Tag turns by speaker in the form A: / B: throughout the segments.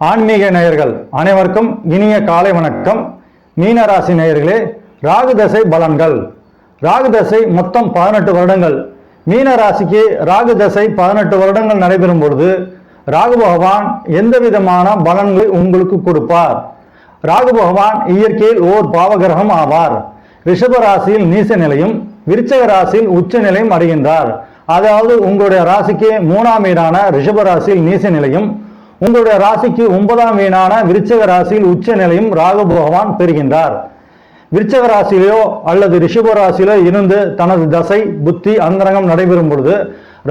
A: ஆன்மீக நேயர்கள் அனைவருக்கும் இனிய காலை வணக்கம். மீனராசி நேயர்களே, ராகு தசை பலன்கள். ராகு தசை மொத்தம் 18 வருடங்கள். மீனராசிக்கு ராகு தசை 18 வருடங்கள் நடைபெறும் பொழுது ராகு பகவான் எந்த விதமான பலன்களை உங்களுக்கு கொடுப்பார்? ராகு பகவான் இயற்கையில் ஓர் பாவகிரகம் ஆவார். ரிஷப ராசியில் நீச நிலையும் விருச்சக ராசியில் உச்ச நிலையும் அடைகின்றார். அதாவது உங்களுடைய ராசிக்கு 3ஆம் வீடான ரிஷப ராசியில் நீச நிலையும் உங்களுடைய ராசிக்கு 9ஆம் வீடான விருச்சக ராசியில் உச்ச நிலையும் ராகு பகவான் பெறுகின்றார். விருச்சக ராசியிலோ அல்லது ரிஷப ராசியிலோ இருந்து தனது தசை புத்தி அந்தரங்கம் நடைபெறும் பொழுது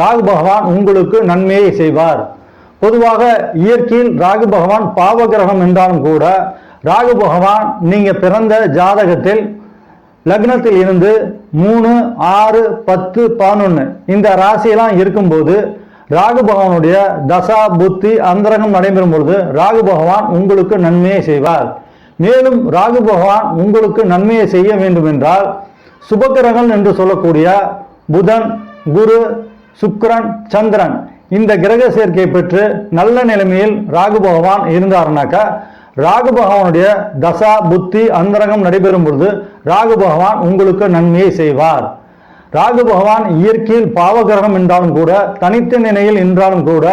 A: ராகு பகவான் உங்களுக்கு நன்மையை செய்வார். பொதுவாக இயற்கையில் ராகு பகவான் பாவகிரகம் என்றாலும் கூட ராகு பகவான் நீங்க பிறந்த ஜாதகத்தில் லக்னத்தில் இருந்து 3, 6, 10, 11 இந்த ராசியெல்லாம் இருக்கும்போது ராகு பகவானுடைய தசா புத்தி அந்தரங்கம் நடைபெறும் பொழுது ராகு பகவான் உங்களுக்கு நன்மையை செய்வார். மேலும் ராகு பகவான் உங்களுக்கு நன்மையை செய்ய வேண்டும் என்றால் சுபகிரகங்கள் என்று சொல்லக்கூடிய புதன், குரு, சுக்கிரன், சந்திரன் இந்த கிரக சேர்க்கை பெற்று நல்ல நிலைமையில் ராகு பகவான் இருந்தார்னாக்கா ராகு பகவானுடைய தசா புத்தி அந்தரங்கம் நடைபெறும் பொழுது ராகு பகவான் உங்களுக்கு நன்மையை செய்வார். ராகு பகவான் இயற்கையில் பாவகிரகம் என்றாலும் கூட தனித்த நிலையில் என்றாலும் கூட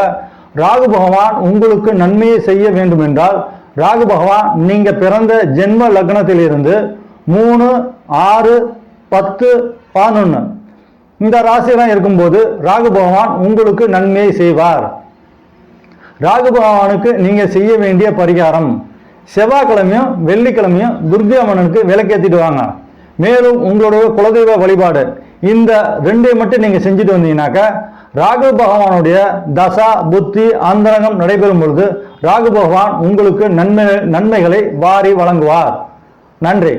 A: ராகு பகவான் உங்களுக்கு நன்மையை செய்ய வேண்டும் என்றால் ராகு பகவான் நீங்க பிறந்த ஜென்ம லக்னத்தில் இருந்து 3, 6, 10, 11 இந்த ராசியெல்லாம் இருக்கும்போது ராகு பகவான் உங்களுக்கு நன்மையை செய்வார். ராகு பகவானுக்கு நீங்க செய்ய வேண்டிய பரிகாரம், செவ்வாய்க்கிழமையும் வெள்ளிக்கிழமையும் துர்கை அம்மனுக்கு விளக்கேற்றிட்டு வாங்க. மேலும் உங்களுடைய குலதெய்வ வழிபாடு இந்த 2 மட்டும் நீங்க செஞ்சுட்டு வந்தீங்கன்னாக்க ராகு பகவானுடைய தசா புத்தி அந்தரங்கம் நடைபெறும் பொழுது ராகு பகவான் உங்களுக்கு நன்மைகளை வாரி வழங்குவார். நன்றி.